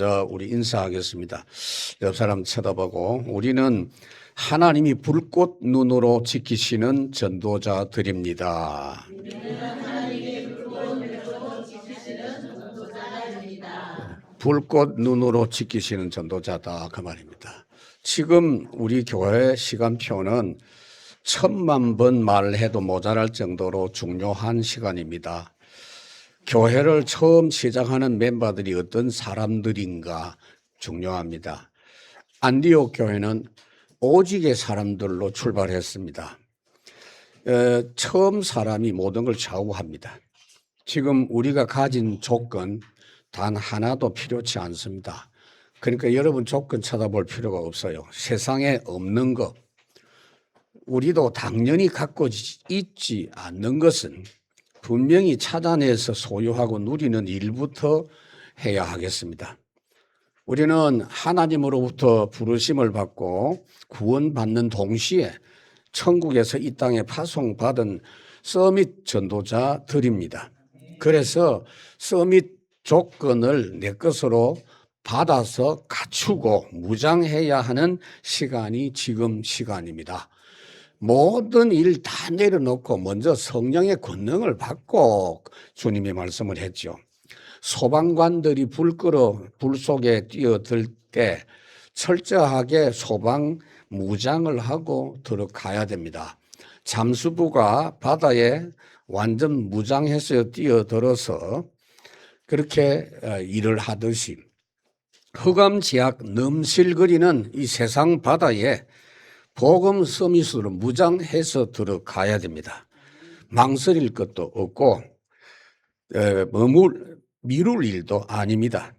우리 인사하겠습니다. 옆 사람 쳐다보고 우리는 하나님이 불꽃 눈으로 지키시는 전도자들입니다. 불꽃 눈으로 지키시는 전도자다 그 말입니다. 지금 우리 교회 시간표는 1000만 번 말해도 모자랄 정도로 중요한 시간입니다. 교회를 처음 시작하는 멤버들이 어떤 사람들인가 중요합니다. 안디옥 교회는 오직의 사람들로 출발했습니다. 처음 사람이 모든 걸 좌우합니다. 지금 우리가 가진 조건 단 하나도 필요치 않습니다. 그러니까 여러분 조건 찾아볼 필요가 없어요. 세상에 없는 것, 우리도 당연히 갖고 있지 않는 것은 분명히 찾아내서 소유하고 누리는 일부터 해야 하겠습니다. 우리는 하나님으로부터 부르심을 받고 구원받는 동시에 천국에서 이 땅에 파송받은 서밋 전도자들입니다. 그래서 서밋 조건을 내 것으로 받아서 갖추고 무장해야 하는 시간이 지금 시간입니다. 모든 일 다 내려놓고 먼저 성령의 권능을 받고 주님이 말씀을 했죠. 소방관들이 불 속에 뛰어들 때 철저하게 소방 무장을 하고 들어가야 됩니다. 잠수부가 바다에 완전 무장해서 뛰어들어서 그렇게 일을 하듯이 흑암지약 넘실거리는 이 세상 바다에 복음 서밋으로 무장해서 들어가야 됩니다. 망설일 것도 없고 미룰 일도 아닙니다.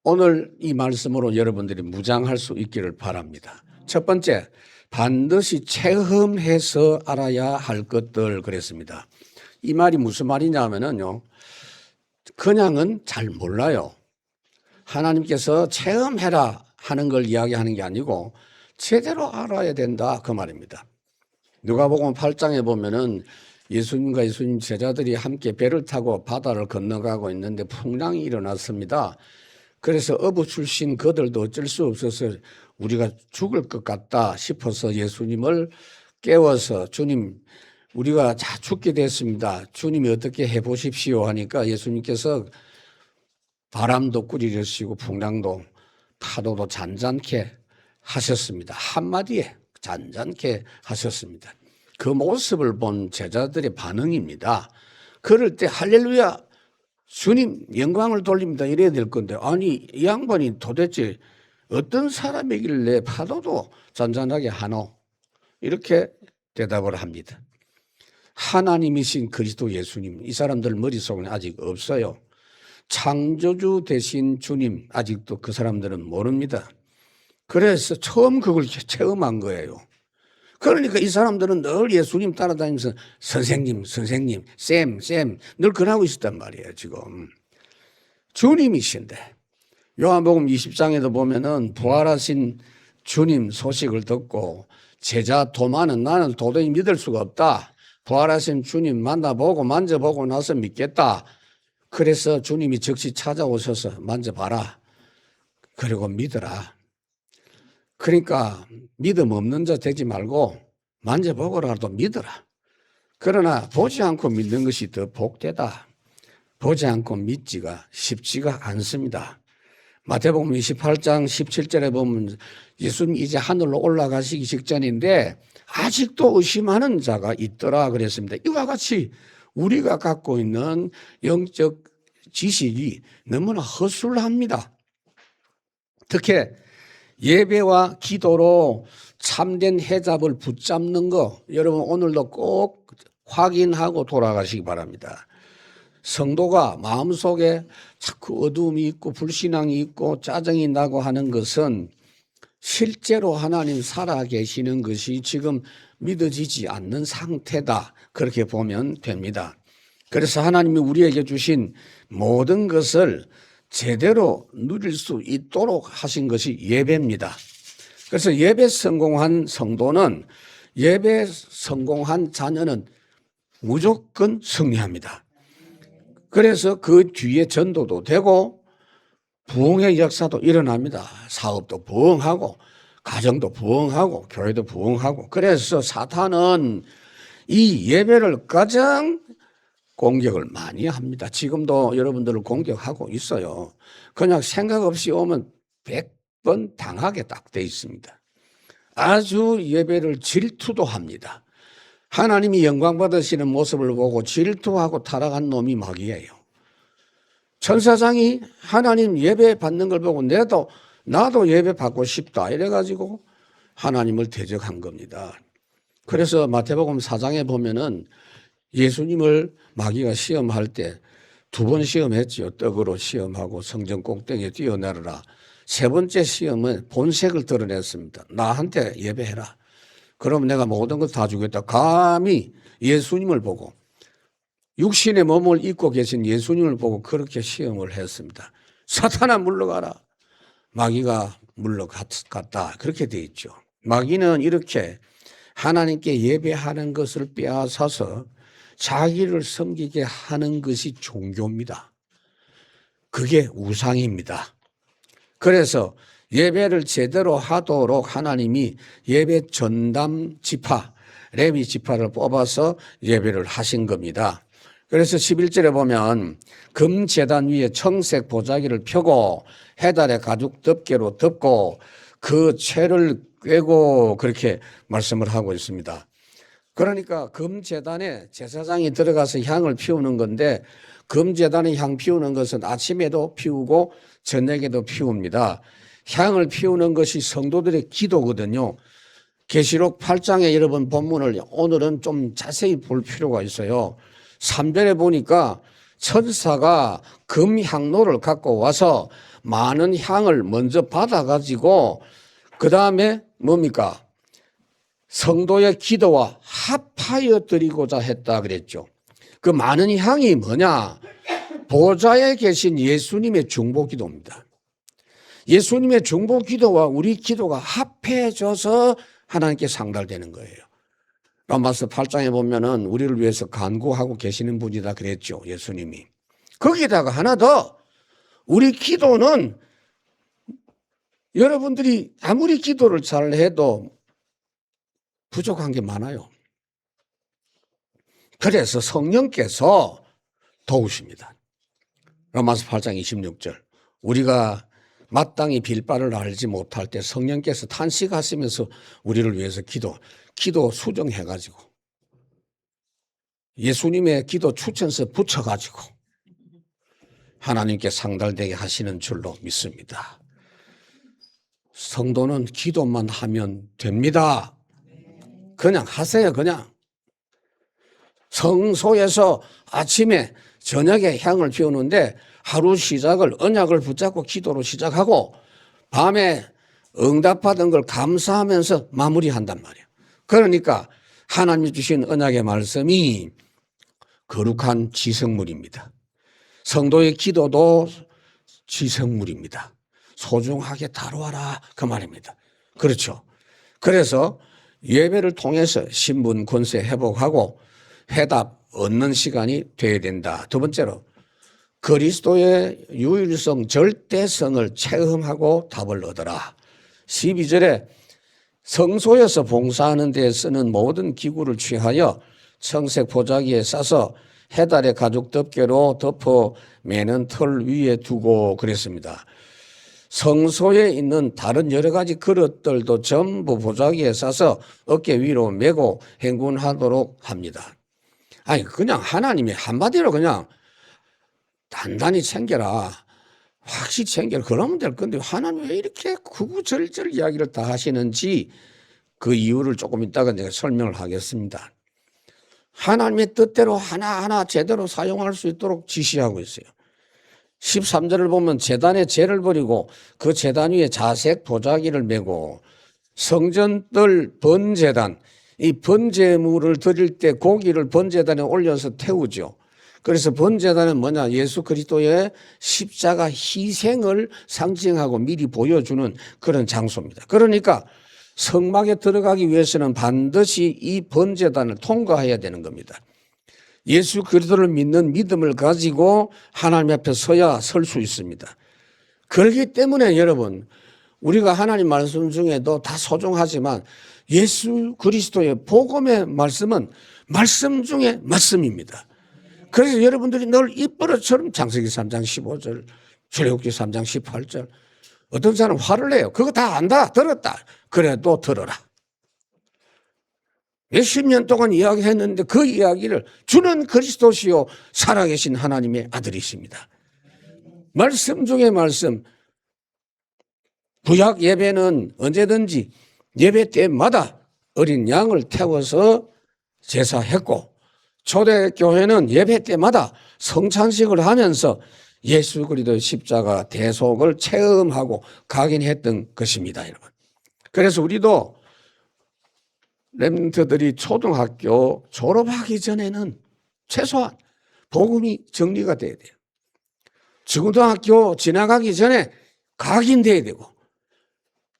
오늘 이 말씀으로 여러분들이 무장할 수 있기를 바랍니다. 첫 번째, 반드시 체험해서 알아야 할 것들 그랬습니다. 이 말이 무슨 말이냐면요, 그냥은 잘 몰라요. 하나님께서 체험해라 하는 걸 이야기하는 게 아니고 제대로 알아야 된다 그 말입니다. 누가복음 8장에 보면은 예수님과 예수님 제자들이 함께 배를 타고 바다를 건너가고 있는데 풍랑이 일어났습니다. 그래서 어부 출신 그들도 어쩔 수 없어서 우리가 죽을 것 같다 싶어서 예수님을 깨워서 주님 우리가 다 죽게 됐습니다. 주님이 어떻게 해보십시오 하니까 예수님께서 바람도 꾸리려시고 풍랑도 파도도 잔잔케 하셨습니다. 한마디에 잔잔케 하셨습니다. 그 모습을 본 제자들의 반응입니다. 그럴 때 할렐루야 주님 영광을 돌립니다 이래야 될 건데 아니 이 양반이 도대체 어떤 사람이길래 파도도 잔잔하게 하노 이렇게 대답을 합니다. 하나님이신 그리스도 예수님 이 사람들 머릿속에는 아직 없어요. 창조주 되신 주님 아직도 그 사람들은 모릅니다. 그래서 처음 그걸 체험한 거예요. 그러니까 이 사람들은 늘 예수님 따라다니면서 선생님 쌤 늘 그러고 있었단 말이에요. 지금 주님이신데 요한복음 20장에도 보면은 부활하신 주님 소식을 듣고 제자 도마는 나는 도저히 믿을 수가 없다. 부활하신 주님 만나보고 만져보고 나서 믿겠다. 그래서 주님이 즉시 찾아오셔서 만져봐라. 그리고 믿어라. 그러니까 믿음 없는 자 되지 말고 만져보고라도 믿어라. 그러나 보지 않고 믿는 것이 더 복되다. 보지 않고 믿지가 쉽지가 않습니다. 마태복음 28장 17절에 보면 예수님 이제 하늘로 올라가시기 직전인데 아직도 의심하는 자가 있더라 그랬습니다. 이와 같이 우리가 갖고 있는 영적 지식이 너무나 허술합니다. 특히 예배와 기도로 참된 해답을 붙잡는 거 여러분 오늘도 꼭 확인하고 돌아가시기 바랍니다. 성도가 마음속에 자꾸 어두움이 있고 불신앙이 있고 짜증이 나고 하는 것은 실제로 하나님 살아계시는 것이 지금 믿어지지 않는 상태다. 그렇게 보면 됩니다. 그래서 하나님이 우리에게 주신 모든 것을 제대로 누릴 수 있도록 하신 것이 예배입니다. 그래서 예배 성공한 성도는 예배 성공한 자녀는 무조건 승리합니다. 그래서 그 뒤에 전도도 되고 부흥의 역사도 일어납니다. 사업도 부흥하고 가정도 부흥하고 교회도 부흥하고. 그래서 사탄은 이 예배를 가장 공격을 많이 합니다. 지금도 여러분들을 공격하고 있어요. 그냥 생각 없이 오면 100번 당하게 딱 돼 있습니다. 아주 예배를 질투도 합니다. 하나님이 영광 받으시는 모습을 보고 질투하고 타락한 놈이 마귀예요. 천사장이 하나님 예배 받는 걸 보고 나도 예배 받고 싶다 이래가지고 하나님을 대적한 겁니다. 그래서 마태복음 4장에 보면은 예수님을 마귀가 시험할 때 2번 시험했지요. 떡으로 시험하고 성전 꼭대기에 뛰어내려라. 3번째 시험은 본색을 드러냈습니다. 나한테 예배해라. 그럼 내가 모든 걸 다 주겠다. 감히 예수님을 보고 육신의 몸을 입고 계신 예수님을 보고 그렇게 시험을 했습니다. 사탄아 물러가라. 마귀가 물러갔다. 그렇게 돼 있죠. 마귀는 이렇게 하나님께 예배하는 것을 빼앗아서 자기를 섬기게 하는 것이 종교입니다. 그게 우상입니다. 그래서 예배를 제대로 하도록 하나님이 예배 전담 지파, 레위 지파를 뽑아서 예배를 하신 겁니다. 그래서 11절에 보면 금제단 위에 청색 보자기를 펴고 해달의 가죽 덮개로 덮고 그 채를 꿰고 그렇게 말씀을 하고 있습니다. 그러니까 금제단에 제사장이 들어가서 향을 피우는 건데 금제단에 향 피우는 것은 아침에도 피우고 저녁에도 피웁니다. 향을 피우는 것이 성도들의 기도거든요. 계시록 8장의 여러분 본문을 오늘은 좀 자세히 볼 필요가 있어요. 3절에 보니까 천사가 금향로를 갖고 와서 많은 향을 먼저 받아가지고 그 다음에 뭡니까? 성도의 기도와 합하여 드리고자 했다 그랬죠. 그 많은 향이 뭐냐? 보좌에 계신 예수님의 중보기도입니다. 예수님의 중보기도와 우리 기도가 합해져서 하나님께 상달되는 거예요. 로마서 8장에 보면은 우리를 위해서 간구하고 계시는 분이다 그랬죠. 예수님이. 거기다가 하나 더 우리 기도는 여러분들이 아무리 기도를 잘 해도 부족한 게 많아요. 그래서 성령께서 도우십니다. 로마서 8장 26절 우리가 마땅히 빌 바를 알지 못할 때 성령께서 탄식하시면서 우리를 위해서 기도 수정해가지고 예수님의 기도 추천서 붙여가지고 하나님께 상달되게 하시는 줄로 믿습니다. 성도는 기도만 하면 됩니다. 그냥 하세요. 그냥 성소에서 아침에 저녁에 향을 피우는데 하루 시작을 언약을 붙잡고 기도로 시작하고 밤에 응답받은 걸 감사하면서 마무리한단 말이에요. 그러니까 하나님이 주신 언약의 말씀이 거룩한 지성물입니다. 성도의 기도도 지성물입니다. 소중하게 다루어라 그 말입니다. 그렇죠. 그래서 예배를 통해서 신분 권세 회복하고 회답 얻는 시간이 돼야 된다. 두 번째로 그리스도의 유일성 절대성을 체험하고 답을 얻어라. 12절에 성소에서 봉사하는 데 쓰는 모든 기구를 취하여 청색 보자기에 싸서 해달의 가죽 덮개로 덮어 매는 털 위에 두고 그랬습니다. 성소에 있는 다른 여러 가지 그릇들도 전부 보자기에 싸서 어깨 위로 메고 행군하도록 합니다. 아니 그냥 하나님이 한마디로 그냥 단단히 챙겨라. 확실히 챙겨라. 그러면 될 건데 하나님 왜 이렇게 구구절절 이야기를 다 하시는지 그 이유를 조금 이따가 내가 설명을 하겠습니다. 하나님의 뜻대로 하나하나 제대로 사용할 수 있도록 지시하고 있어요. 13절을 보면 제단에 재를 버리고 그 제단 위에 자색 보자기를 메고 성전들 번제단 이 번제물을 드릴 때 고기를 번제단에 올려서 태우죠. 그래서 번제단은 뭐냐? 예수 그리스도의 십자가 희생을 상징하고 미리 보여주는 그런 장소입니다. 그러니까 성막에 들어가기 위해서는 반드시 이 번제단을 통과해야 되는 겁니다. 예수 그리스도를 믿는 믿음을 가지고 하나님 앞에 서야 설 수 있습니다. 그렇기 때문에 여러분, 우리가 하나님 말씀 중에도 다 소중하지만 예수 그리스도의 복음의 말씀은 말씀 중에 말씀입니다. 그래서 여러분들이 늘 입버릇처럼 창세기 3장 15절, 출애굽기 3장 18절, 어떤 사람은 화를 내요. 그거 다 안다, 들었다. 그래도 들어라. 몇십 년 동안 이야기했는데 그 이야기를 주는 그리스도시요 살아계신 하나님의 아들이십니다. 말씀 중에 말씀. 구약 예배는 언제든지 예배 때마다 어린 양을 태워서 제사했고, 초대교회는 예배 때마다 성찬식을 하면서 예수 그리스도의 십자가 대속을 체험하고 각인했던 것입니다, 여러분. 그래서 우리도 렘넌트들이 초등학교 졸업하기 전에는 최소한 복음이 정리가 돼야 돼요. 중고등학교 지나가기 전에 각인돼야 되고,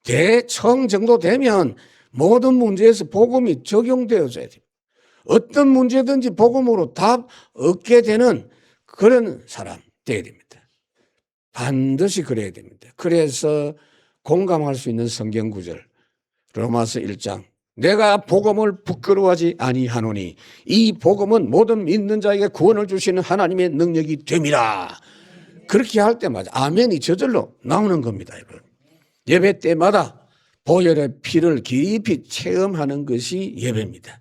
대청 정도 되면 모든 문제에서 복음이 적용되어져야 돼요. 어떤 문제든지 복음으로 답 얻게 되는 그런 사람 되어야 됩니다. 반드시 그래야 됩니다. 그래서 공감할 수 있는 성경 구절, 로마서 1장, 내가 복음을 부끄러워하지 아니하노니 이 복음은 모든 믿는 자에게 구원을 주시는 하나님의 능력이 됨이라. 그렇게 할 때마다 아멘이 저절로 나오는 겁니다, 여러분. 예배 때마다 보혈의 피를 깊이 체험하는 것이 예배입니다.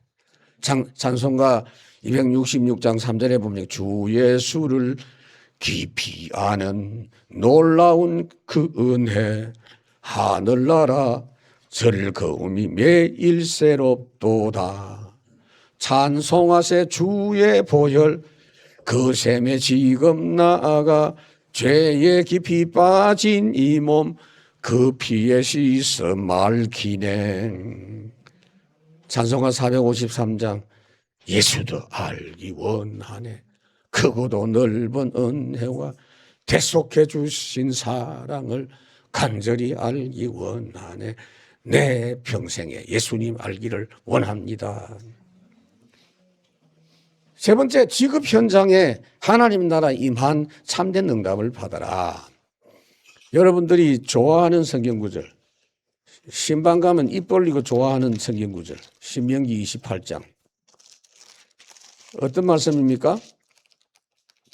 찬송가 266장 3절에 보면 주 예수를 깊이 아는 놀라운 그 은혜 하늘나라 즐거움이 매일 새롭도다. 찬송하세 주의 보혈 그 샘에 지금 나아가 죄에 깊이 빠진 이 몸 그 피에 씻어 맑히네. 찬송가 453장 예수도 알기 원하네. 크고도 넓은 은혜와 대속해 주신 사랑을 간절히 알기 원하네. 내 평생에 예수님 알기를 원합니다. 세 번째, 직업 현장에 하나님 나라 임한 참된 응답을 받아라. 여러분들이 좋아하는 성경 구절, 신방 가면 입 벌리고 좋아하는 성경 구절, 신명기 28장. 어떤 말씀입니까?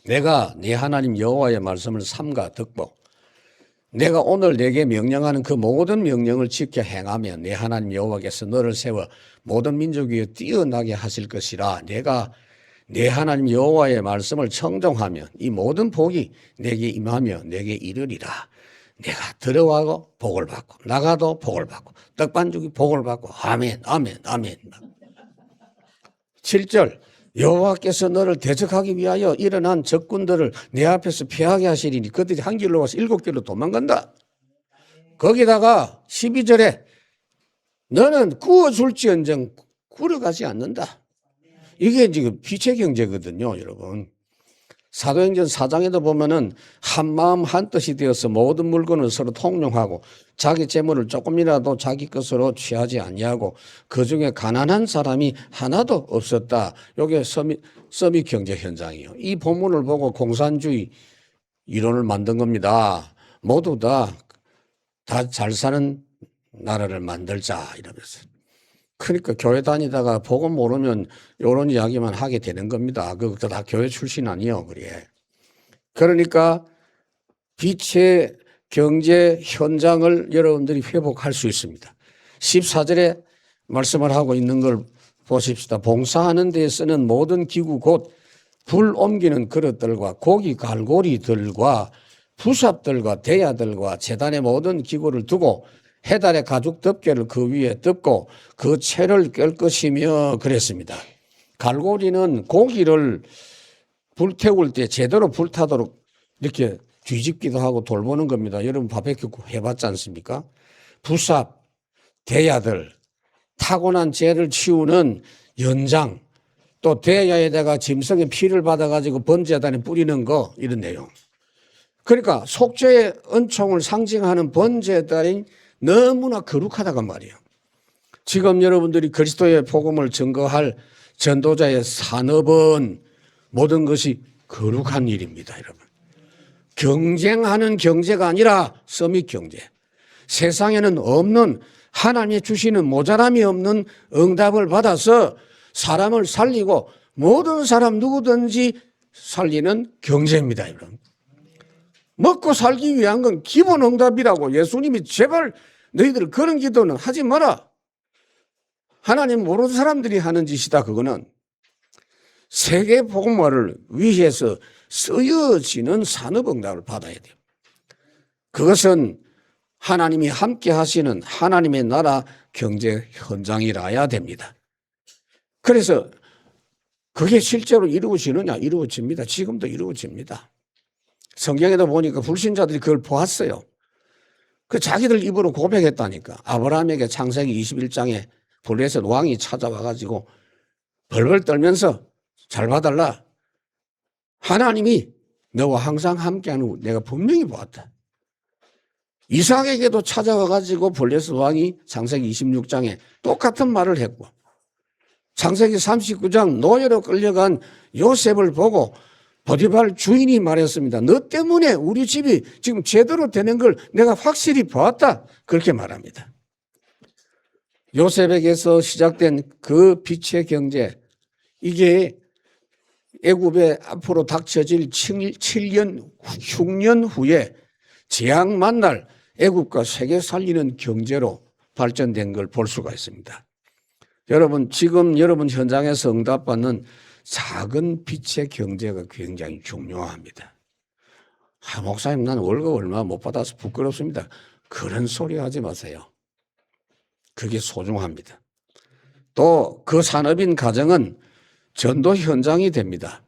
내가 네 하나님 여호와의 말씀을 삼가 듣고 내가 오늘 내게 명령하는 그 모든 명령을 지켜 행하면 내 하나님 여호와께서 너를 세워 모든 민족 위에 뛰어나게 하실 것이라. 내가 내 하나님 여호와의 말씀을 청종하면 이 모든 복이 내게 임하며 내게 이르리라. 내가 들어가고 복을 받고 나가도 복을 받고 떡반죽이 복을 받고 아멘 아멘 아멘. 7절 여호와께서 너를 대적하기 위하여 일어난 적군들을 내 앞에서 피하게 하시리니 그들이 한 길로 와서 7길로 도망간다. 거기다가 12절에 너는 구워줄지언정 굴러가지 않는다. 이게 지금 빛의 경제거든요, 여러분. 사도행전 4장에도 보면은 한 마음 한 뜻이 되어서 모든 물건을 서로 통용하고 자기 재물을 조금이라도 자기 것으로 취하지 아니하고 그중에 가난한 사람이 하나도 없었다. 이게 서밋 경제 현장이에요. 이 본문을 보고 공산주의 이론을 만든 겁니다. 모두 다 잘 사는 나라를 만들자 이러면서. 그러니까 교회 다니다가 복음 모르면 이런 이야기만 하게 되는 겁니다. 그거 다 교회 출신 아니요, 그래. 그러니까 빛의 경제 현장을 여러분들이 회복할 수 있습니다. 14절에 말씀을 하고 있는 걸 보십시다. 봉사하는 데 쓰는 모든 기구 곧 불 옮기는 그릇들과 고기 갈고리들과 부삽들과 대야들과 제단의 모든 기구를 두고 해달의 가죽 덮개를 그 위에 덮고 그 채를 깰 것이며 그랬습니다. 갈고리는 고기를 불태울 때 제대로 불타도록 이렇게 뒤집기도 하고 돌보는 겁니다. 여러분 바베큐 해봤지 않습니까? 부삽, 대야들, 타고난 죄를 치우는 연장, 또 대야에다가 짐승의 피를 받아가지고 번제단에 뿌리는 거 이런 내용. 그러니까 속죄의 은총을 상징하는 번제단이 너무나 거룩하다고 말이에요. 지금 여러분들이 그리스도의 복음을 증거할 전도자의 산업은 모든 것이 거룩한 일입니다, 여러분. 경쟁하는 경제가 아니라 서밋 경제. 세상에는 없는, 하나님이 주시는 모자람이 없는 응답을 받아서 사람을 살리고 모든 사람 누구든지 살리는 경제입니다, 여러분. 먹고 살기 위한 건 기본 응답이라고. 예수님이 제발 너희들 그런 기도는 하지 마라. 하나님 모르는 사람들이 하는 짓이다. 그거는 세계 복음화를 위해서 쓰여지는 산업응답을 받아야 돼요. 그것은 하나님이 함께 하시는 하나님의 나라 경제 현장이라야 됩니다. 그래서 그게 실제로 이루어지느냐? 이루어집니다. 지금도 이루어집니다. 성경에도 보니까 불신자들이 그걸 보았어요. 그 자기들 입으로 고백했다니까. 아브라함에게 창세기 21장에 블레셋 왕이 찾아와가지고 벌벌 떨면서 잘 봐달라. 하나님이 너와 항상 함께하는 후 내가 분명히 보았다. 이삭에게도 찾아와가지고 블레셋 왕이 창세기 26장에 똑같은 말을 했고, 창세기 39장 노예로 끌려간 요셉을 보고 보디발 주인이 말했습니다. 너 때문에 우리 집이 지금 제대로 되는 걸 내가 확실히 보았다. 그렇게 말합니다. 요셉에게서 시작된 그 빛의 경제, 이게 애굽에 앞으로 닥쳐질 7년, 6년 후에 재앙 만날 애굽과 세계 살리는 경제로 발전된 걸 볼 수가 있습니다. 여러분, 지금 여러분 현장에서 응답받는 작은 빛의 경제가 굉장히 중요합니다. 목사님, 난 월급 얼마 못 받아서 부끄럽습니다. 그런 소리 하지 마세요. 그게 소중합니다. 또 그 산업인 가정은 전도 현장이 됩니다.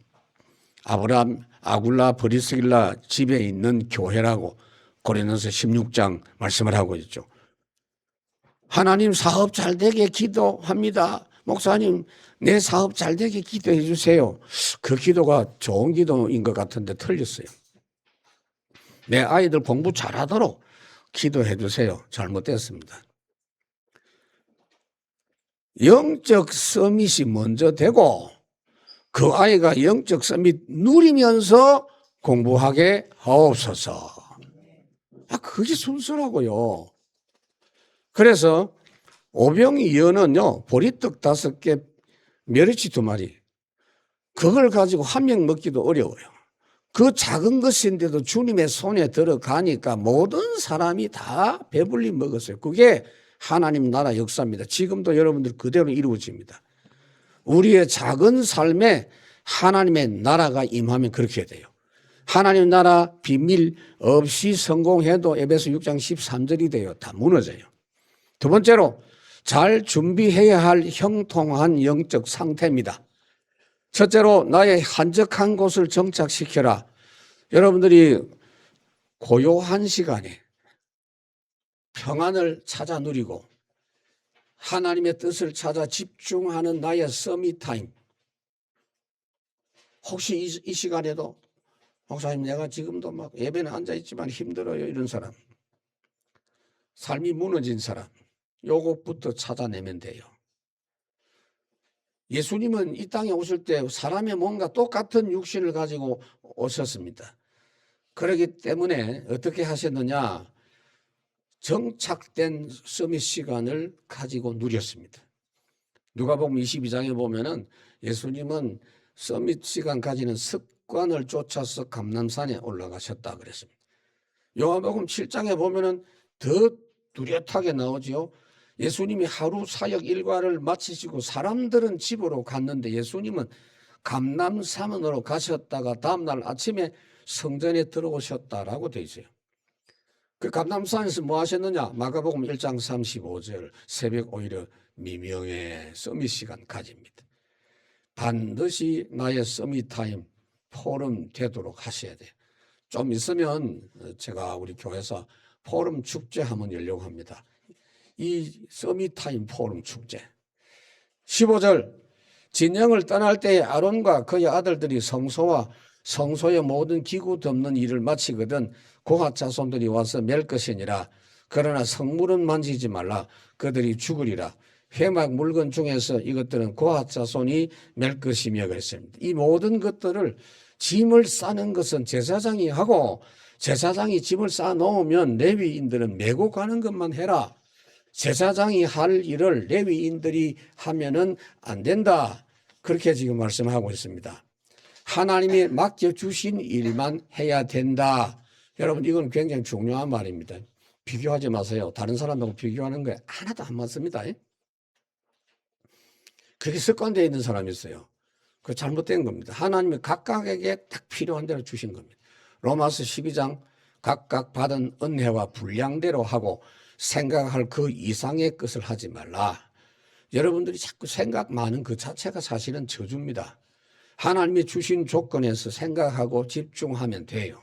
아브라함, 아굴라, 브리스길라 집에 있는 교회라고 고린도서 16장 말씀을 하고 있죠. 하나님 사업 잘 되게 기도합니다. 목사님, 내 사업 잘 되게 기도해 주세요. 그 기도가 좋은 기도인 것 같은데 틀렸어요. 내 아이들 공부 잘하도록 기도해 주세요. 잘못됐습니다. 영적 서밋이 먼저 되고 그 아이가 영적 서밋 누리면서 공부하게 하옵소서. 그게 순서라고요. 그래서 오병이어는요, 보리떡 5개, 멸치 2마리, 그걸 가지고 한 명 먹기도 어려워요. 그 작은 것인데도 주님의 손에 들어가니까 모든 사람이 다 배불리 먹었어요. 그게 하나님 나라 역사입니다. 지금도 여러분들 그대로 이루어집니다. 우리의 작은 삶에 하나님의 나라가 임하면 그렇게 돼요. 하나님 나라 비밀 없이 성공해도 에베소 6장 13절이 돼요. 다 무너져요. 두 번째로 잘 준비해야 할 형통한 영적 상태입니다. 첫째로 나의 한적한 곳을 정착시켜라. 여러분들이 고요한 시간에 평안을 찾아 누리고 하나님의 뜻을 찾아 집중하는 나의 서밋 타임. 혹시 이 시간에도 목사님, 내가 지금도 막 예배는 앉아있지만 힘들어요, 이런 사람, 삶이 무너진 사람, 요것부터 찾아내면 돼요. 예수님은 이 땅에 오실 때 사람의 몸과 똑같은 육신을 가지고 오셨습니다. 그렇기 때문에 어떻게 하셨느냐? 정착된 서밋 시간을 가지고 누렸습니다. 누가복음 22장에 보면은 예수님은 서밋 시간 가지는 습관을 쫓아서 감람산에 올라가셨다 그랬습니다. 요한복음 7장에 보면은 더 뚜렷하게 나오죠. 예수님이 하루 사역 일과를 마치시고 사람들은 집으로 갔는데 예수님은 감람산으로 가셨다가 다음날 아침에 성전에 들어오셨다라고 되어 있어요. 그 감람산에서 뭐 하셨느냐? 마가복음 1장 35절 새벽 오히려 미명의 서밋 시간 가집니다. 반드시 나의 서밋 타임 포럼 되도록 하셔야 돼요. 좀 있으면 제가 우리 교회에서 포럼 축제 한번 열려고 합니다. 이 서밋 타임 포럼 축제. 15절 진영을 떠날 때에 아론과 그의 아들들이 성소와 성소의 모든 기구 덮는 일을 마치거든 고핫 자손들이 와서 맬 것이니라. 그러나 성물은 만지지 말라. 그들이 죽으리라. 회막 물건 중에서 이것들은 고핫 자손이 맬 것이며 그랬습니다. 이 모든 것들을 짐을 싸는 것은 제사장이 하고 제사장이 짐을 쌓아 놓으면 레위인들은 메고 가는 것만 해라. 제사장이 할 일을 레위인들이 하면은 안 된다. 그렇게 지금 말씀하고 있습니다. 하나님이 맡겨주신 일만 해야 된다. 여러분, 이건 굉장히 중요한 말입니다. 비교하지 마세요. 다른 사람하고 비교하는 거에 하나도 안 맞습니다. 그게 습관되어 있는 사람이 있어요. 그 잘못된 겁니다. 하나님이 각각에게 딱 필요한 대로 주신 겁니다. 로마서 12장 각각 받은 은혜와 분량대로 하고 생각할 그 이상의 것을 하지 말라. 여러분들이 자꾸 생각 많은 그 자체가 사실은 저주입니다. 하나님이 주신 조건에서 생각하고 집중하면 돼요.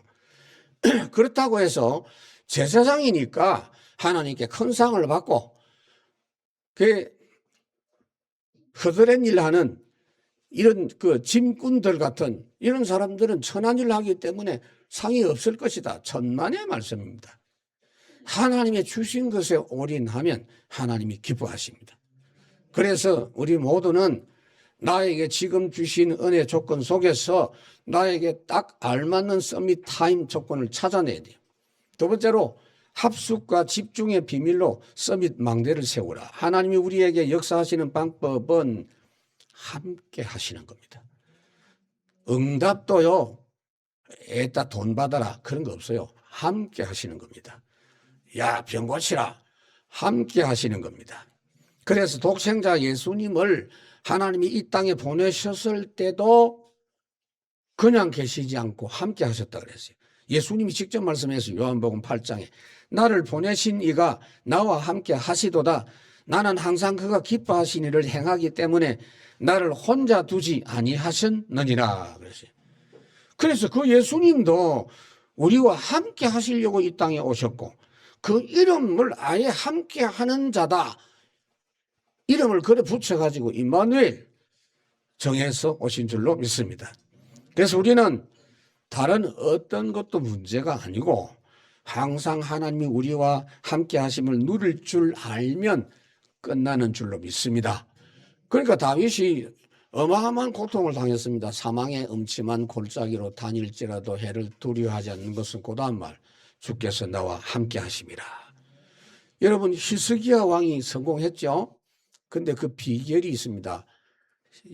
그렇다고 해서 제사장이니까 하나님께 큰 상을 받고 그 허드렛 일 하는 이런 그 짐꾼들 같은 이런 사람들은 천한 일을 하기 때문에 상이 없을 것이다. 천만의 말씀입니다. 하나님의 주신 것에 올인하면 하나님이 기뻐하십니다. 그래서 우리 모두는 나에게 지금 주신 은혜 조건 속에서 나에게 딱 알맞는 서밋 타임 조건을 찾아내야 돼요. 두 번째로 합숙과 집중의 비밀로 서밋 망대를 세우라. 하나님이 우리에게 역사하시는 방법은 함께 하시는 겁니다. 응답도요, 애따 돈 받아라 그런 거 없어요. 함께 하시는 겁니다. 야, 병 고치라. 함께 하시는 겁니다. 그래서 독생자 예수님을 하나님이 이 땅에 보내셨을 때도 그냥 계시지 않고 함께 하셨다 그랬어요. 예수님이 직접 말씀해서 요한복음 8장에 나를 보내신 이가 나와 함께 하시도다. 나는 항상 그가 기뻐하신 일을 행하기 때문에 나를 혼자 두지 아니하셨느니라 그랬어요. 그래서 그 예수님도 우리와 함께 하시려고 이 땅에 오셨고 그 이름을 아예 함께 하는 자다. 이름을 그래 붙여가지고 임마누엘 정해서 오신 줄로 믿습니다. 그래서 우리는 다른 어떤 것도 문제가 아니고 항상 하나님이 우리와 함께 하심을 누릴 줄 알면 끝나는 줄로 믿습니다. 그러니까 다윗이 어마어마한 고통을 당했습니다. 사망의 음침한 골짜기로 다닐지라도 해를 두려워하지 않는 것은 고다한 말 주께서 나와 함께 하심이라. 여러분 히스기야 왕이 성공했죠. 근데 그 비결이 있습니다.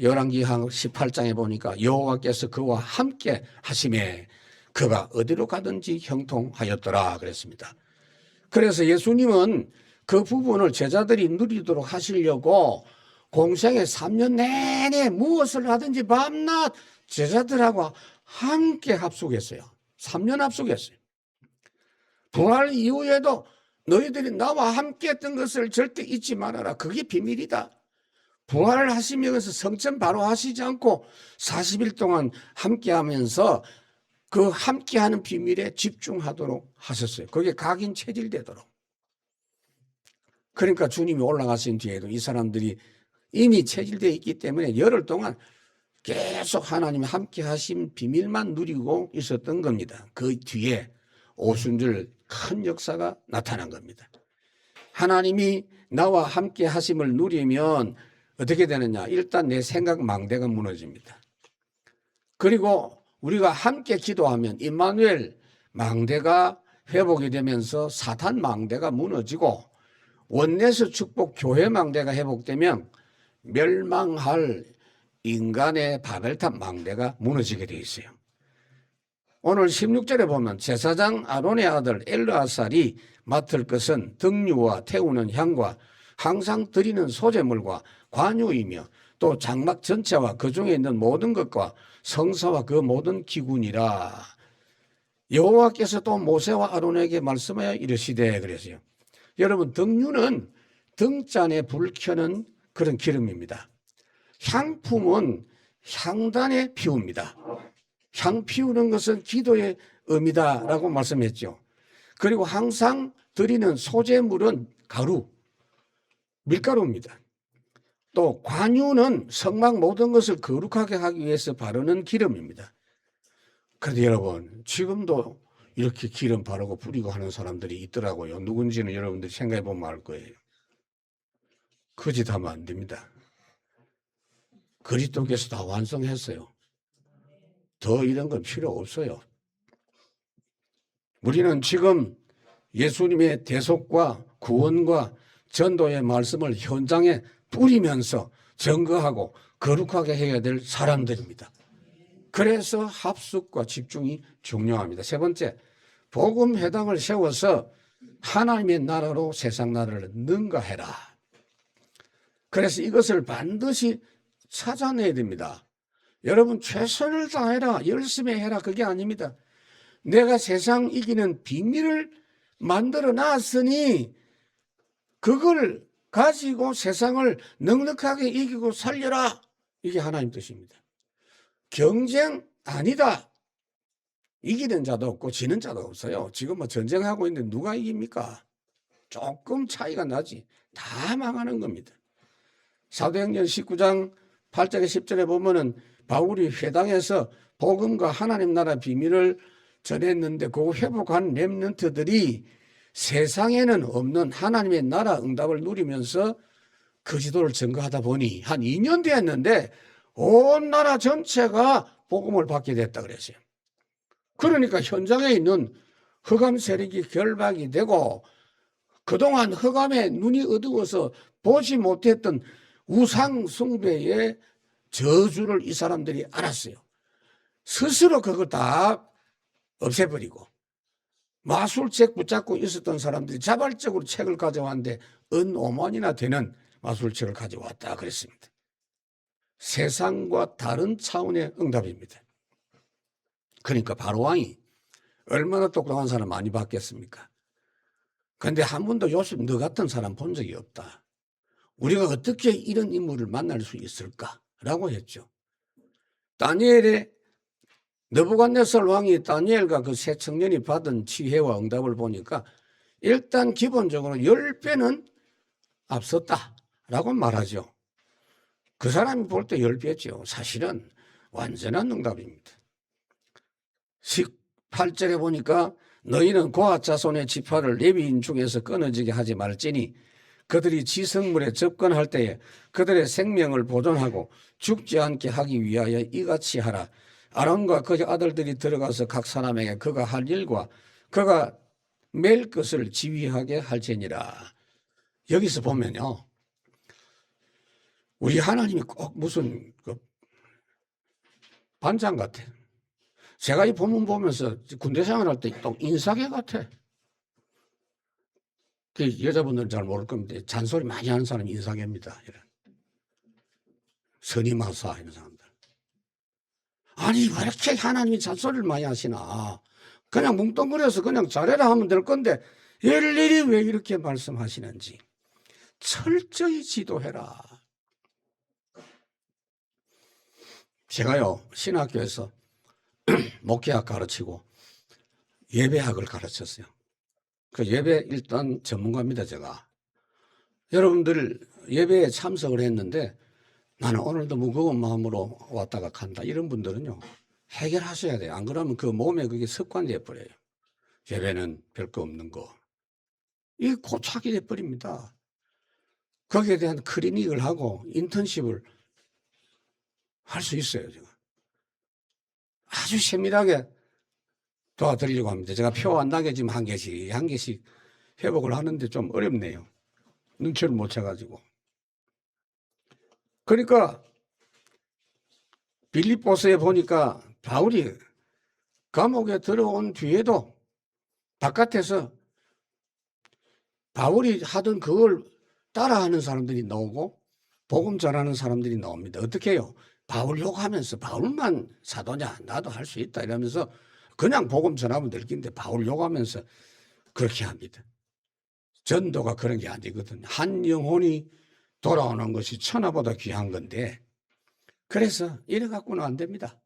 열왕기하 18장에 보니까 여호와께서 그와 함께 하심에 그가 어디로 가든지 형통하였더라 그랬습니다. 그래서 예수님은 그 부분을 제자들이 누리도록 하시려고 공생의 3년 내내 무엇을 하든지 밤낮 제자들하고 함께 합숙했어요. 3년 합숙했어요. 부활 이후에도 너희들이 나와 함께 했던 것을 절대 잊지 말아라. 그게 비밀이다. 부활을 하시면서 성천 바로 하시지 않고 40일 동안 함께 하면서 그 함께 하는 비밀에 집중하도록 하셨어요. 그게 각인 체질되도록. 그러니까 주님이 올라가신 뒤에도 이 사람들이 이미 체질되어 있기 때문에 열흘 동안 계속 하나님이 함께 하신 비밀만 누리고 있었던 겁니다. 그 뒤에 오순절 큰 역사가 나타난 겁니다. 하나님이 나와 함께 하심을 누리면 어떻게 되느냐? 일단 내 생각 망대가 무너집니다. 그리고 우리가 함께 기도하면 임마누엘 망대가 회복이 되면서 사탄 망대가 무너지고 원내스 축복 교회 망대가 회복되면 멸망할 인간의 바벨탑 망대가 무너지게 되어 있어요. 오늘 16절에 보면 제사장 아론의 아들 엘르아살이 맡을 것은 등유와 태우는 향과 항상 드리는 소제물과 관유이며 또 장막 전체와 그 중에 있는 모든 것과 성사와 그 모든 기구니라. 여호와께서 또 모세와 아론에게 말씀하여 이르시되 그랬어요. 여러분 등유는 등잔에 불 켜는 그런 기름입니다. 향품은 향단에 피웁니다. 향 피우는 것은 기도의 의미다라고 말씀했죠. 그리고 항상 드리는 소재물은 가루, 밀가루입니다. 또 관유는 성막 모든 것을 거룩하게 하기 위해서 바르는 기름입니다. 그런데 여러분 지금도 이렇게 기름 바르고 뿌리고 하는 사람들이 있더라고요. 누군지는 여러분들이 생각해 보면 알 거예요. 그 짓 하면 안 됩니다. 그리스도께서 다 완성했어요. 더 이런 건 필요 없어요. 우리는 지금 예수님의 대속과 구원과 전도의 말씀을 현장에 뿌리면서 증거하고 거룩하게 해야 될 사람들입니다. 그래서 합숙과 집중이 중요합니다. 세 번째, 복음 회당을 세워서 하나님의 나라로 세상 나라를 능가해라. 그래서 이것을 반드시 찾아내야 됩니다. 여러분 최선을 다해라, 열심히 해라, 그게 아닙니다. 내가 세상 이기는 비밀을 만들어 놨으니 그걸 가지고 세상을 넉넉하게 이기고 살려라. 이게 하나님 뜻입니다. 경쟁 아니다. 이기는 자도 없고 지는 자도 없어요. 지금 뭐 전쟁하고 있는데 누가 이깁니까? 조금 차이가 나지. 다 망하는 겁니다. 사도행전 19장 8절에 10절에 보면은 바울이 회당에서 복음과 하나님 나라 비밀을 전했는데 그 회복한 렘넌트들이 세상에는 없는 하나님의 나라 응답을 누리면서 그 지도를 증거하다 보니 한 2년 됐는데 온 나라 전체가 복음을 받게 됐다 그랬어요. 그러니까 현장에 있는 흑암 세력이 결박이 되고 그동안 흑암에 눈이 어두워서 보지 못했던 우상 숭배의 저주를 이 사람들이 알았어요. 스스로 그걸 다 없애버리고 마술책 붙잡고 있었던 사람들이 자발적으로 책을 가져왔는데 5만이나 되는 마술책을 가져왔다 그랬습니다. 세상과 다른 차원의 응답입니다. 그러니까 바로왕이 얼마나 똑똑한 사람 많이 봤겠습니까? 그런데 한 번도 요셉 너 같은 사람 본 적이 없다. 우리가 어떻게 이런 인물을 만날 수 있을까라고 했죠. 다니엘의 느부갓네살 왕이 다니엘과 그 세 청년이 받은 지혜와 응답을 보니까 일단 기본적으로 10배는 앞섰다라고 말하죠. 그 사람이 볼 때 10배죠. 사실은 완전한 응답입니다. 18절에 보니까 너희는 고핫 자손의 지파를 레위인 중에서 끊어지게 하지 말지니 그들이 지성물에 접근할 때에 그들의 생명을 보존하고 죽지 않게 하기 위하여 이같이 하라. 아론과 그의 아들들이 들어가서 각 사람에게 그가 할 일과 그가 맬 것을 지휘하게 할지니라. 여기서 보면요, 우리 하나님이 꼭 무슨 반장 같아. 제가 이 본문 보면서 군대 생활할 때 또 인사계 같아. 그 여자분들은 잘 모를 겁니다. 잔소리 많이 하는 사람이 인사계입니다. 이런. 선임하사 이런 사람들. 아니 왜 이렇게 하나님이 잔소리를 많이 하시나. 그냥 뭉뚱그려서 그냥 잘해라 하면 될 건데 일일이 왜 이렇게 말씀하시는지 철저히 지도해라. 제가요 신학교에서 목회학 가르치고 예배학을 가르쳤어요. 그 예배 일단 전문가입니다. 제가. 여러분들 예배에 참석을 했는데 나는 오늘도 무거운 마음으로 왔다가 간다 이런 분들은요 해결하셔야 돼요. 안 그러면 그 몸에 그게 습관이 돼버려요. 예배는 별거 없는 거. 이게 고착이 돼버립니다. 거기에 대한 클리닉을 하고 인턴십을 할 수 있어요. 제가. 아주 세밀하게 도와드리려고 합니다. 제가 표 안 나게 지금 한 개씩 회복을 하는데 좀 어렵네요. 눈치를 못 채가지고. 그러니까 빌립보서에 보니까 바울이 감옥에 들어온 뒤에도 바깥에서 바울이 하던 그걸 따라하는 사람들이 나오고 복음 전하는 사람들이 나옵니다. 어떻게 해요? 바울 욕하면서 바울만 사도냐? 나도 할 수 있다 이러면서 그냥 복음 전하면 될 텐데 바울 욕하면서 그렇게 합니다. 전도가 그런 게 아니거든요. 한 영혼이 돌아오는 것이 천하보다 귀한 건데 그래서 이래 갖고는 안 됩니다.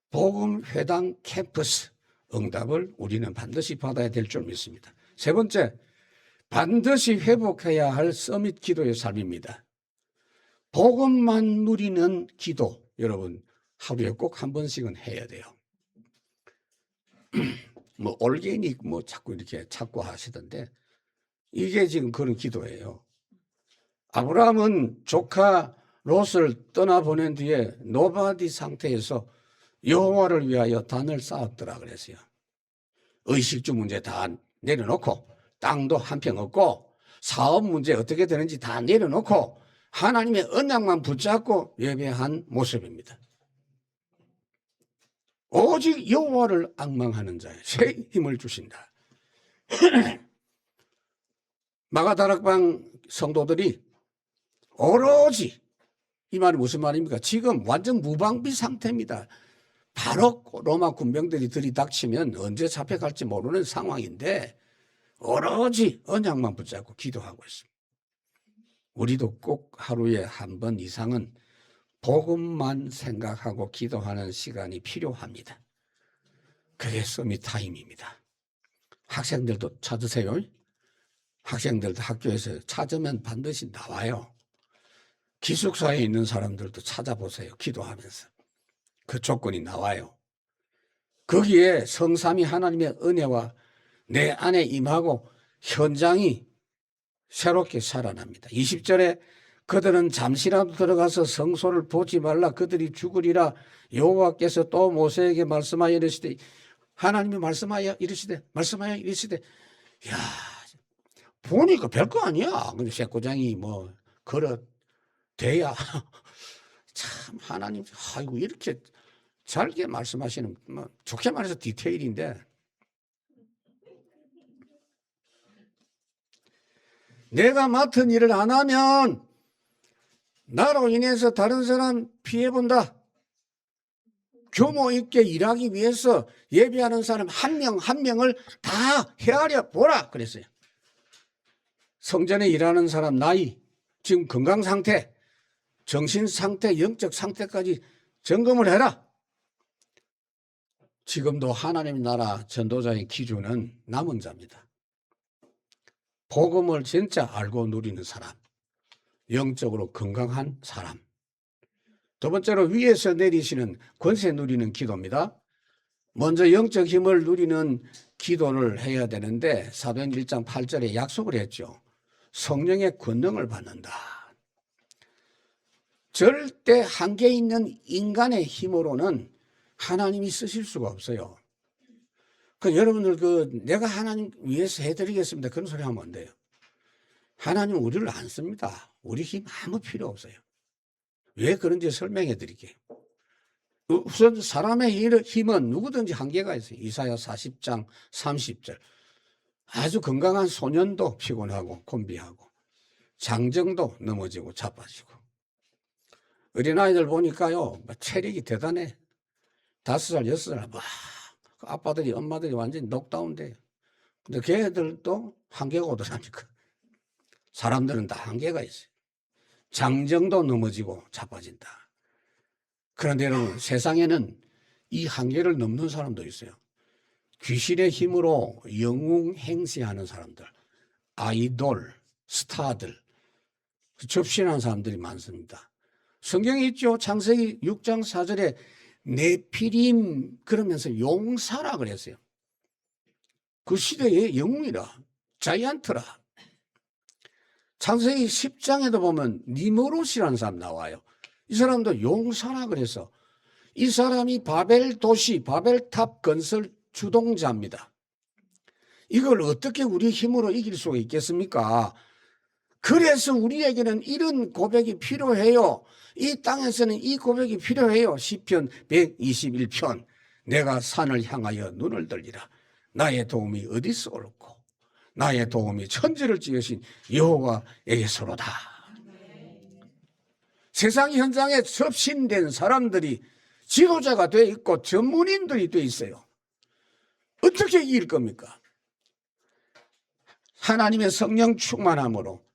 복음 회당 캠퍼스 응답을 우리는 반드시 받아야 될 줄 믿습니다. 세 번째, 반드시 회복해야 할 서밋 기도의 삶입니다. 복음만 누리는 기도, 여러분 하루에 꼭 한 번씩은 해야 돼요. 뭐 올게닉 뭐 자꾸 이렇게 찾고 하시던데 이게 지금 그런 기도예요. 아브라함은 조카 롯을 떠나보낸 뒤에 노바디 상태에서 여호와를 위하여 단을 쌓았더라 그랬어요. 의식주 문제 다 내려놓고 땅도 한 평 없고 사업 문제 어떻게 되는지 다 내려놓고 하나님의 언약만 붙잡고 예배한 모습입니다. 오직 여호와를 앙망하는 자에 새 힘을 주신다. 마가다락방 성도들이 오로지, 이 말이 무슨 말입니까? 지금 완전 무방비 상태입니다. 바로 로마 군병들이 들이닥치면 언제 잡혀갈지 모르는 상황인데 오로지 언약만 붙잡고 기도하고 있습니다. 우리도 꼭 하루에 한 번 이상은 복음만 생각하고 기도하는 시간이 필요합니다. 그게 서밋타임입니다. 학생들도 찾으세요. 학생들도 학교에서 찾으면 반드시 나와요. 기숙사에 있는 사람들도 찾아보세요. 기도하면서. 그 조건이 나와요. 거기에 성삼위 하나님의 은혜와 내 안에 임하고 현장이 새롭게 살아납니다. 20절에 그들은 잠시라도 들어가서 성소를 보지 말라 그들이 죽으리라 여호와께서 또 모세에게 말씀하여 이르시되 하나님이 말씀하여 이르시되 야 보니까 별거 아니야. 근데 쇠고장이 뭐 걸어 돼야 참 하나님 아이고 이렇게 잘게 말씀하시는 뭐 좋게 말해서 디테일인데 내가 맡은 일을 안 하면 나로 인해서 다른 사람 피해본다. 규모 있게 일하기 위해서 예배하는 사람 한 명 한 명을 다 헤아려 보라 그랬어요. 성전에 일하는 사람 나이, 지금 건강 상태, 정신 상태, 영적 상태까지 점검을 해라. 지금도 하나님 나라 전도자의 기준은 남은 자입니다. 복음을 진짜 알고 누리는 사람, 영적으로 건강한 사람. 두 번째로 위에서 내리시는 권세 누리는 기도입니다. 먼저 영적 힘을 누리는 기도를 해야 되는데 사도행 1장 8절에 약속을 했죠. 성령의 권능을 받는다. 절대 한계 있는 인간의 힘으로는 하나님이 쓰실 수가 없어요. 여러분들 내가 하나님 위해서 해드리겠습니다. 그런 소리 하면 안 돼요. 하나님은 우리를 안 씁니다. 우리 힘 아무 필요 없어요. 왜 그런지 설명해 드릴게요. 우선 사람의 힘은 누구든지 한계가 있어요. 이사야 40장 30절. 아주 건강한 소년도 피곤하고 곤비하고 장정도 넘어지고 자빠지고 어린아이들 보니까요 체력이 대단해. 5살 6살 막 아빠들이 엄마들이 완전히 녹다운돼요. 근데 걔들도 한계가 오더라니까. 사람들은 다 한계가 있어요. 장정도 넘어지고 자빠진다. 그런데 여러분 세상에는 이 한계를 넘는 사람도 있어요. 귀신의 힘으로 영웅 행세하는 사람들, 아이돌, 스타들, 접신하는 사람들이 많습니다. 성경에 있죠. 창세기 6장 4절에 네피림 그러면서 용사라 그랬어요. 그 시대의 영웅이라, 자이언트라. 창세기 10장에도 보면 니무롯이라는 사람 나와요. 이 사람도 용사라 그래서 이 사람이 바벨 도시, 바벨탑 건설 주동자입니다. 이걸 어떻게 우리 힘으로 이길 수가 있겠습니까? 그래서 우리에게는 이런 고백이 필요해요. 이 땅에서는 이 고백이 필요해요. 시편 121편 내가 산을 향하여 눈을 들리라. 나의 도움이 어디서 올고 나의 도움이 천지를 지으신 여호와에게서로다. 세상 현장에 접신된 사람들이 지도자가 돼 있고 전문인들이 돼 있어요. 어떻게 이길 겁니까? 하나님의 성령 충만함으로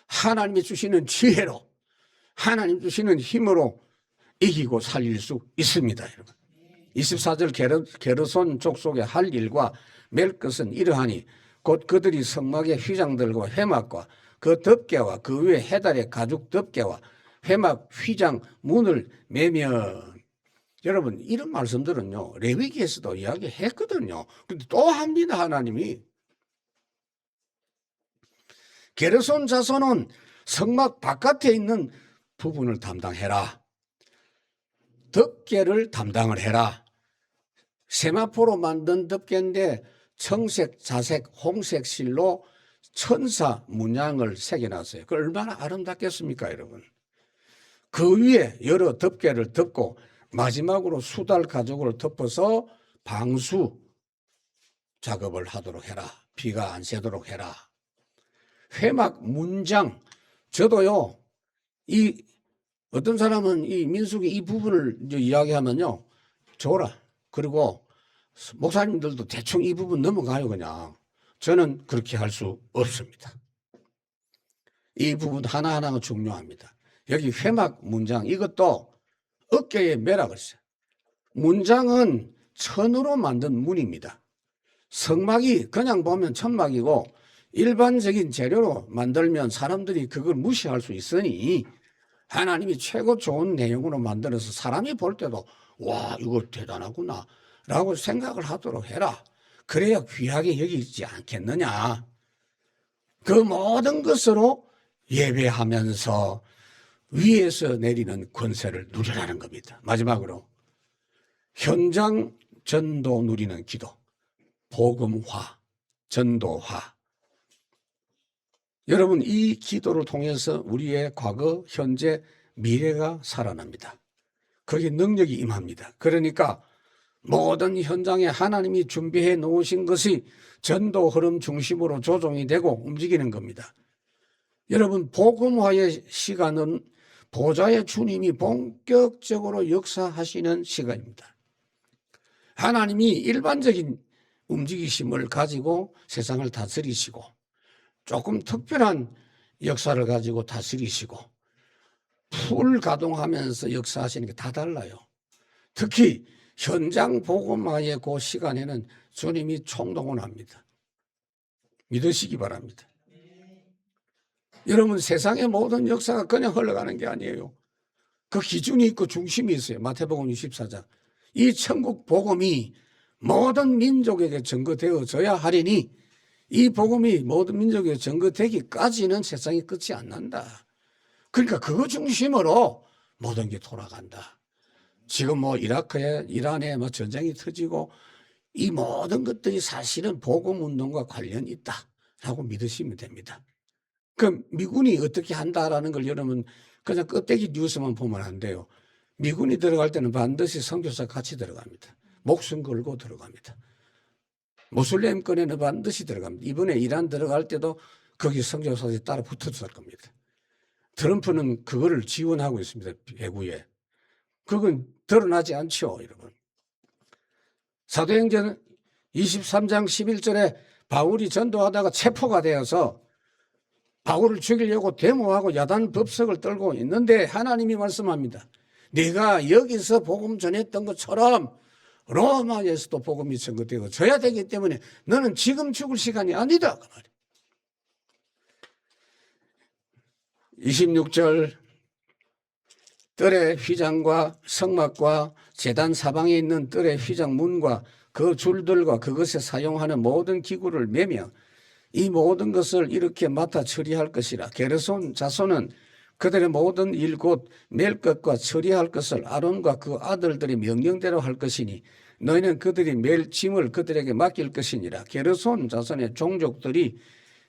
하나님이 주시는 지혜로 하나님 주시는 힘으로 이기고 살릴 수 있습니다. 여러분. 24절 게르손 족속의 할 일과 맬 것은 이러하니 곧 그들이 성막의 휘장들과 회막과 그 덮개와 그 위에 해달의 가죽 덮개와 회막 휘장 문을 매며 여러분 이런 말씀들은요 레위기에서도 이야기했거든요. 근데 또 합니다. 하나님이 게르손 자손은 성막 바깥에 있는 부분을 담당해라. 덮개를 담당을 해라. 세마포로 만든 덮개인데 청색, 자색, 홍색 실로 천사 문양을 새겨놨어요. 그 얼마나 아름답겠습니까, 여러분? 그 위에 여러 덮개를 덮고 마지막으로 수달 가죽으로 덮어서 방수 작업을 하도록 해라. 비가 안 새도록 해라. 회막 문장, 저도요, 어떤 사람은 이 민수기 이 부분을 이제 이야기하면요, 줘라. 그리고 목사님들도 대충 이 부분 넘어가요, 그냥. 저는 그렇게 할 수 없습니다. 이 부분 하나하나가 중요합니다. 여기 회막 문장, 이것도 어깨에 매라 그랬어요. 문장은 천으로 만든 문입니다. 성막이 그냥 보면 천막이고 일반적인 재료로 만들면 사람들이 그걸 무시할 수 있으니 하나님이 최고 좋은 내용으로 만들어서 사람이 볼 때도 와, 이거 대단하구나 라고 생각을 하도록 해라. 그래야 귀하게 여기지 않겠느냐. 그 모든 것으로 예배하면서 위에서 내리는 권세를 누리라는 겁니다. 마지막으로 현장 전도 누리는 기도, 복음화, 전도화. 여러분, 이 기도를 통해서 우리의 과거, 현재, 미래가 살아납니다. 거기에 능력이 임합니다. 그러니까 모든 현장에 하나님이 준비해 놓으신 것이 전도 흐름 중심으로 조정이 되고 움직이는 겁니다. 여러분, 복음화의 시간은 보좌의 주님이 본격적으로 역사하시는 시간입니다. 하나님이 일반적인 움직이심을 가지고 세상을 다스리시고 조금 특별한 역사를 가지고 다스리시고 풀 가동하면서 역사하시는 게 다 달라요. 특히 현장 복음화의 그 시간에는 주님이 총동원 합니다. 믿으시기 바랍니다. 여러분, 세상의 모든 역사가 그냥 흘러가는 게 아니에요. 그 기준이 있고 중심이 있어요. 마태복음 24장. 이 천국 복음이 모든 민족에게 전거되어져야 하리니 이 복음이 모든 민족에게 전거되기까지는 세상이 끝이 안 난다. 그러니까 그거 중심으로 모든 게 돌아간다. 지금 뭐 이라크에, 이란에 뭐 전쟁이 터지고 이 모든 것들이 사실은 복음 운동과 관련이 있다라고 믿으시면 됩니다. 그럼 미군이 어떻게 한다라는 걸 여러분 그냥 껍데기 뉴스만 보면 안 돼요. 미군이 들어갈 때는 반드시 선교사 같이 들어갑니다. 목숨 걸고 들어갑니다. 무슬림권에는 반드시 들어갑니다. 이번에 이란 들어갈 때도 거기 선교사들이 따라 붙었을 겁니다. 트럼프는 그거를 지원하고 있습니다. 배구에. 그건 드러나지 않죠, 여러분. 사도행전 23장 11절에 바울이 전도하다가 체포가 되어서 바울을 죽이려고 데모하고 야단 법석을 떨고 있는데 하나님이 말씀합니다. 네가 여기서 복음 전했던 것처럼 로마에서도 복음이 전거되고 져야 되기 때문에 너는 지금 죽을 시간이 아니다. 그 말이에요. 26절 뜰의 휘장과 성막과 제단 사방에 있는 뜰의 휘장 문과 그 줄들과 그것에 사용하는 모든 기구를 매며 이 모든 것을 이렇게 맡아 처리할 것이라. 게르손 자손은 그들의 모든 일 곧 맬 것과 처리할 것을 아론과 그 아들들의 명령대로 할 것이니 너희는 그들이 맬 짐을 그들에게 맡길 것이니라. 게르손 자손의 종족들이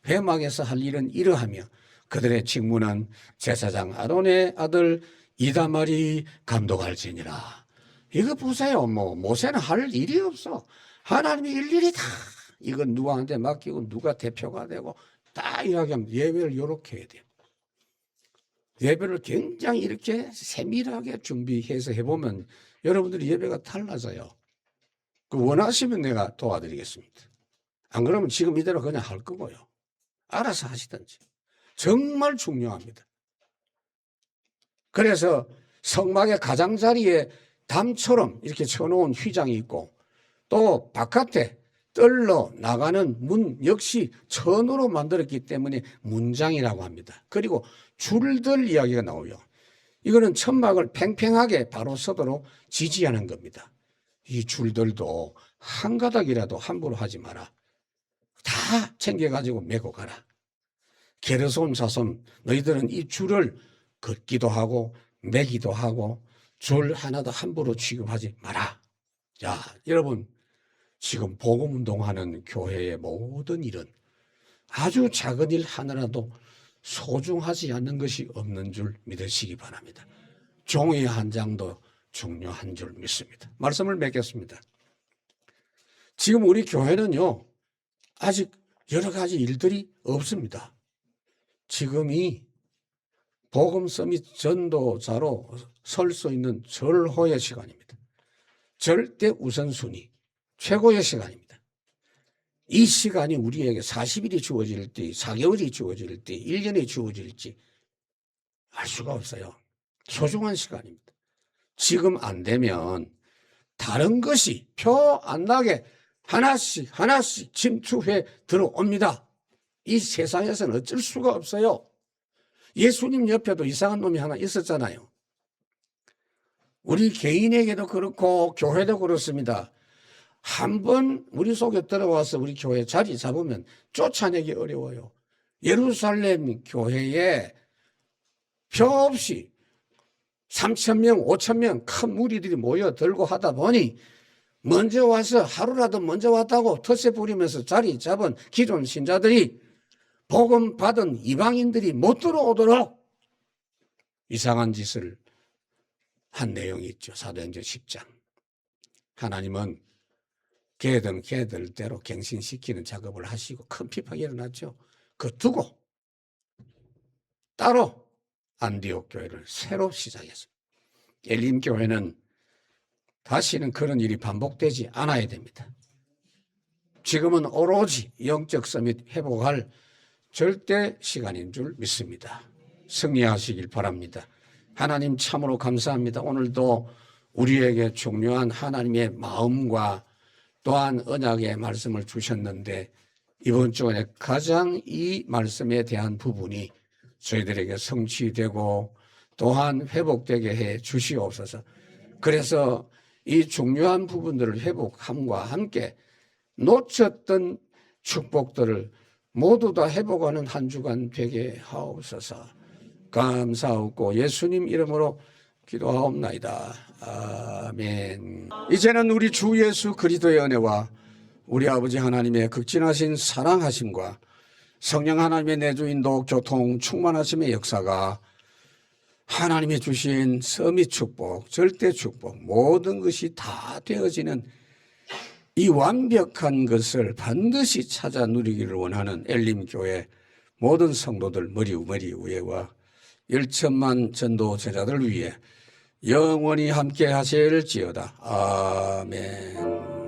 회막에서 할 일은 이러하며 그들의 직무는 제사장 아론의 아들 이다말이 감독할지니라. 이거 보세요. 모세는 할 일이 없어. 하나님이 일일이 다 이건 누구한테 맡기고 누가 대표가 되고 다 이야기하면 예배를 이렇게 해야 돼요. 예배를 굉장히 이렇게 세밀하게 준비해서 해보면 여러분들이 예배가 달라져요. 그 원하시면 내가 도와드리겠습니다. 안 그러면 지금 이대로 그냥 할 거고요. 알아서 하시든지. 정말 중요합니다. 그래서 성막의 가장자리에 담처럼 이렇게 쳐놓은 휘장이 있고 또 바깥에 뜰로 나가는 문 역시 천으로 만들었기 때문에 문장이라고 합니다. 그리고 줄들 이야기가 나오요. 이거는 천막을 팽팽하게 바로 서도록 지지하는 겁니다. 이 줄들도 한 가닥이라도 함부로 하지 마라. 다 챙겨가지고 메고 가라. 게르손 자손 너희들은 이 줄을 걷기도 하고 매기도 하고 줄 하나도 함부로 취급하지 마라. 자, 여러분 지금 복음운동하는 교회의 모든 일은 아주 작은 일 하나라도 소중하지 않는 것이 없는 줄 믿으시기 바랍니다. 종이 한 장도 중요한 줄 믿습니다. 말씀을 맺겠습니다. 지금 우리 교회는요, 아직 여러 가지 일들이 없습니다. 지금이 복음 서밋 전도자로 설 수 있는 절호의 시간입니다. 절대 우선순위, 최고의 시간입니다. 이 시간이 우리에게 40일이 주어질지, 4개월이 주어질지, 1년이 주어질지 알 수가 없어요. 소중한 시간입니다. 지금 안 되면 다른 것이 표 안 나게 하나씩 침투해 들어옵니다. 이 세상에서는 어쩔 수가 없어요. 예수님 옆에도 이상한 놈이 하나 있었잖아요. 우리 개인에게도 그렇고 교회도 그렇습니다. 한번 우리 속에 들어와서 우리 교회 자리 잡으면 쫓아내기 어려워요. 예루살렘 교회에 표 없이 3,000명, 5,000명 큰 무리들이 모여들고 하다 보니 먼저 와서 하루라도 먼저 왔다고 텃세 부리면서 자리 잡은 기존 신자들이 복음 받은 이방인들이 못 들어오도록 이상한 짓을 한 내용이 있죠. 사도행전 10장. 하나님은 걔들은 걔들대로 갱신시키는 작업을 하시고 큰 비판이 일어났죠. 그거 두고 따로 안디옥 교회를 새로 시작했습니다. 엘림 교회는 다시는 그런 일이 반복되지 않아야 됩니다. 지금은 오로지 영적 서밋 회복할 절대 시간인 줄 믿습니다. 승리하시길 바랍니다. 하나님 참으로 감사합니다. 오늘도 우리에게 중요한 하나님의 마음과 또한 언약의 말씀을 주셨는데 이번 주간에 가장 이 말씀에 대한 부분이 저희들에게 성취되고 또한 회복되게 해 주시옵소서. 그래서 이 중요한 부분들을 회복함과 함께 놓쳤던 축복들을 모두 다 회복하는 한 주간 되게 하옵소서. 감사하고 예수님 이름으로 기도하옵나이다. 아멘. 이제는 우리 주 예수 그리스도의 은혜와 우리 아버지 하나님의 극진하신 사랑하심과 성령 하나님의 내주인도 교통 충만하심의 역사가 하나님이 주신 서밋 축복, 절대 축복 모든 것이 다 되어지는 이 완벽한 것을 반드시 찾아 누리기를 원하는 엘림교회 모든 성도들 머리 위에와 1천만 전도 제자들 위해 영원히 함께 하실지어다. 아멘.